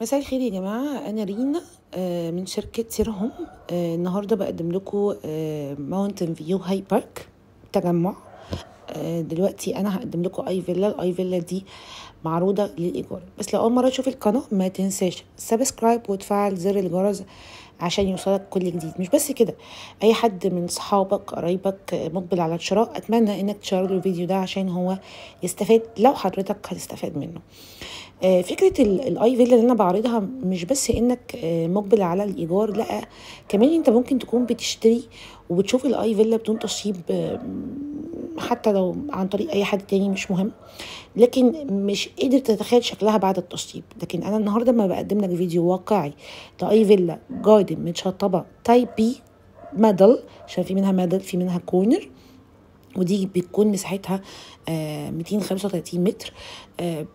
مساء الخير يا جماعة، أنا رينا من شركة سيرهم. النهاردة بقدم لكم ماونتن فيو هاي بارك تجمع. دلوقتي أنا هقدم لكم الأي فيلا دي معروضة للإيجار. بس لو أول مرة تشوف القناة ما تنساش سبسكرايب وتفعل زر الجرس عشان يوصلك كل جديد. مش بس كده، أي حد من صحابك قرايبك مقبل على الشراء أتمنى إنك تشير له الفيديو ده عشان هو يستفاد لو حضرتك هتستفاد منه. فكرة الاي فيلا اللي انا بعرضها مش بس انك مقبل على الايجار، لا كمان انت ممكن تكون بتشتري وبتشوف الاي فيلا بدون تشطيب، حتى لو عن طريق اي حد تاني مش مهم، لكن مش قادر تتخيل شكلها بعد التشطيب. لكن انا النهارده ما بقدم لك فيديو واقعي لاي فيلا جاردن متشطبه تايب بي ميدل، عشان في منها ميدل في منها كورنر، ودي بتكون مساحتها 235 متر.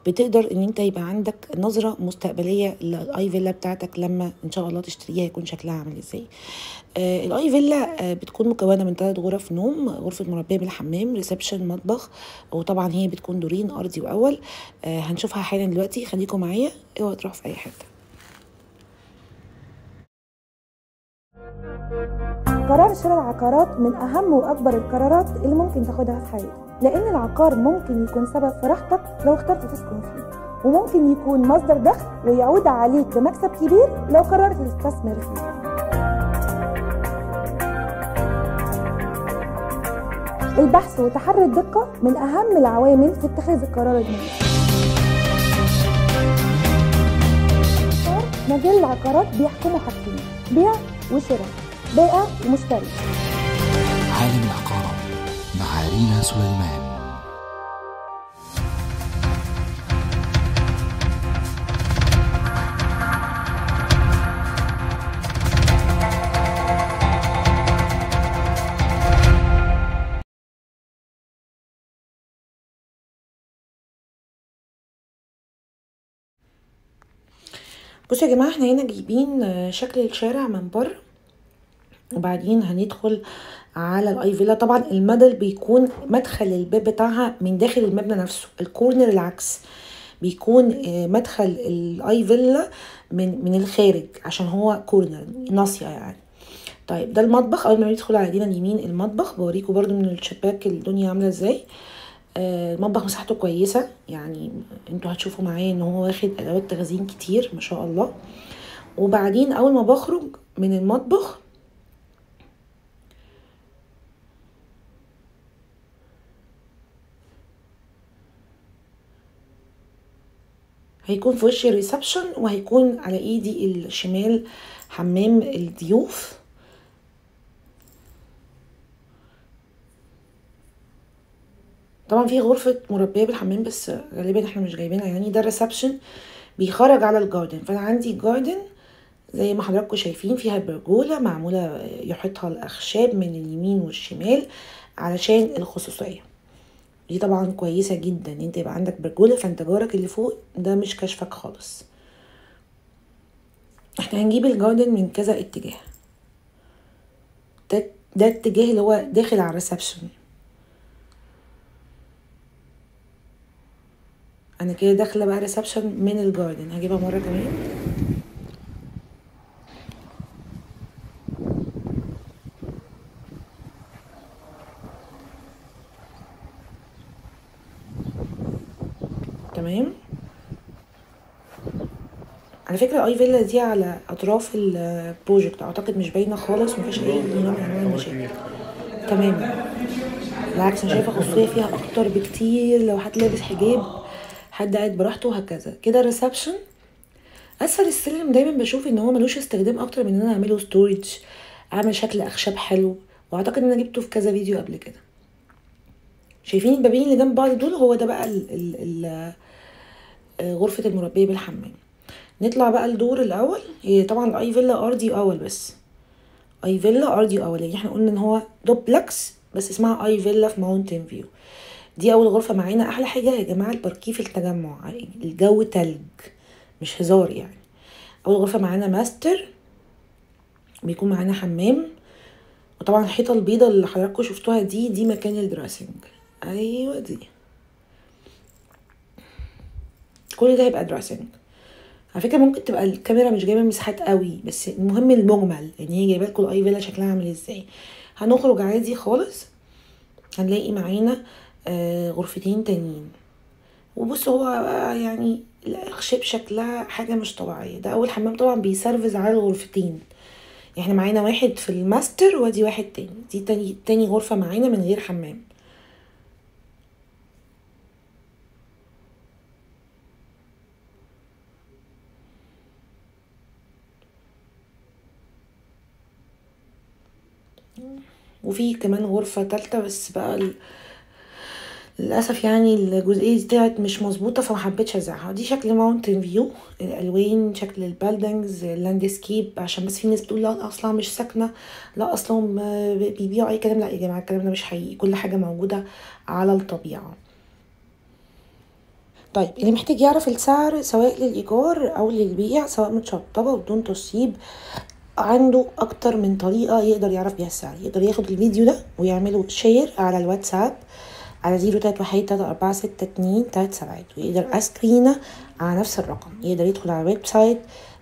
بتقدر ان انت يبقى عندك نظرة مستقبلية للاي فيلا بتاعتك لما ان شاء الله تشتريها يكون شكلها عامل ازاي. الاي فيلا بتكون مكونة من 3 غرف نوم، غرفة مربية بالحمام، ريسبشن، مطبخ، وطبعا هي بتكون دورين ارضي واول. هنشوفها حالا دلوقتي، خليكم معايا اوعوا تروحوا في اي حتة. قرار شراء العقارات من أهم وأكبر القرارات اللي ممكن تاخدها في حياتك، لأن العقار ممكن يكون سبب في راحتك لو اخترت تسكن فيه، وممكن يكون مصدر دخل ويعود عليك بمكسب كبير لو قررت تستثمر فيه. البحث وتحري الدقة من أهم العوامل في اتخاذ القرار المناسب. مجال العقارات بيحكموا حاجتين: بيع وشراء، بائع ومشتري. عالم العقارات مع رينا سليمان. بصوا يا جماعة، احنا هنا جايبين شكل الشارع من بره، وبعدين هندخل على الاي فيلا. طبعا المدل بيكون مدخل الباب بتاعها من داخل المبنى نفسه، الكورنر العكس بيكون مدخل الاي فيلا من الخارج عشان هو كورنر ناصيه يعني. طيب ده المطبخ. اول ما ندخل على ايدينا اليمين المطبخ، بوريكم برضو من الشباك الدنيا عامله ازاي. المطبخ مساحته كويسه، يعني انتوا هتشوفوا معايا ان هو واخد ادوات تخزين كتير ما شاء الله. وبعدين اول ما بخرج من المطبخ هيكون في وش الريسبشن، وهيكون على ايدي الشمال حمام الضيوف. طبعا في غرفة مربية بالحمام بس غالبا احنا مش جايبينها، يعني ده الريسبشن بيخرج على الجاردن. فانا عندي جاردن زي ما حضراتكم شايفين، فيها برجولة معمولة يحيطها الاخشاب من اليمين والشمال علشان الخصوصية. دي طبعا كويسة جدا ان انت يبقى عندك برجولة، فانت جارك اللي فوق ده مش كشفك خالص. احنا هنجيب الجاردن من كذا اتجاه. ده اتجاه اللي هو داخل على الريسبشن. انا كده داخله بقى ريسبشن من الجاردن. هجيبها مره كمان. تمام. على فكره اي فيلا دي على اطراف البروجكت، اعتقد مش باينه خالص ومفيش اي نوع من انواع المشاكل تماما. بالعكس انا شايفه خصوصيه فيها اكتر بكتير، لو حد لابس حجاب، حد قاعد براحته وهكذا. كده الريسبشن. اسفل السلم دايما بشوف ان هو ملوش استخدام اكتر من ان انا اعمله ستورج، اعمل شكل اخشاب حلو، واعتقد ان انا جبته في كذا فيديو قبل كده. شايفين البابين اللي جنب بعض دول؟ هو ده بقى غرفة المربية بالحمام. نطلع بقى الدور الاول. هي طبعا الاي فيلا ارضي اول، بس اي فيلا ارضي اول، يعني احنا قلنا ان هو دوبلكس بس اسمها اي فيلا في ماونتن فيو. دي اول غرفة معانا. احلى حاجة يا جماعة الباركيه في التجمع، الجو تلج مش هزار يعني. اول غرفة معانا ماستر، بيكون معانا حمام، وطبعا الحيطة البيضة اللي حضراتكم شفتوها دي مكان الدراسنج. ايوه دي، كل ده هيبقى دراسنج. على فكره ممكن تبقى الكاميرا مش جايبه مساحات قوي، بس المهم المجمل، يعني هي جايبه لكم الاي فيلا شكلها عامل ازاي. هنخرج عادي خالص، هنلاقي معانا غرفتين تانيين. وبص هو يعني الاخشاب شكلها حاجه مش طبيعيه. ده اول حمام طبعا بيسرفز على الغرفتين. احنا معانا واحد في الماستر وادي واحد تاني، دي تاني غرفه معانا من غير حمام. وفي كمان غرفه تالتة بس بقى للاسف يعني الجزئيه دي طلعت مش مظبوطه فما حبيتش ازعها. دي شكل ماونتن فيو، الالوان، شكل البالدنجز، اللاندسكيب. عشان بس في ناس بتقول لا اصلا مش ساكنه، لا اصلا بيبيعوا اي كلام. لا يا جماعه الكلام ده مش حقيقي، كل حاجه موجوده على الطبيعه. طيب اللي محتاج يعرف السعر سواء للايجار او للبيع، سواء متشطبه بدون تشطيب، عنده اكتر من طريقه يقدر يعرف بيها السعر. يقدر ياخد الفيديو ده ويعمله شير على الواتساب على 0313462377، ويقدر اسكرينه على نفس الرقم. يقدر يدخل على الويب سايت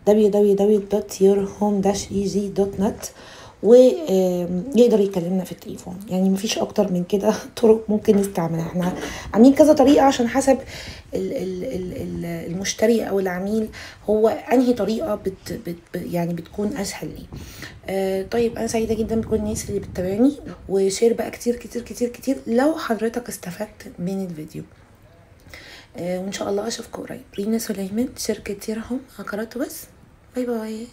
www.yourhome-ez.net ويقدر يكلمنا في التليفون. يعني مفيش اكتر من كده طرق ممكن نستعملها. احنا عاملين كذا طريقه عشان حسب المشتري او العميل هو انهي طريقه يعني بتكون اسهل ليه. طيب انا سعيده جدا بكل الناس اللي بتتابعني، وشير بقى كتير كتير كتير كتير لو حضرتك استفدت من الفيديو. وان شاء الله اشوفكم قريب. رينا سليمان، شركه يرهم عقارات وبس. باي باي.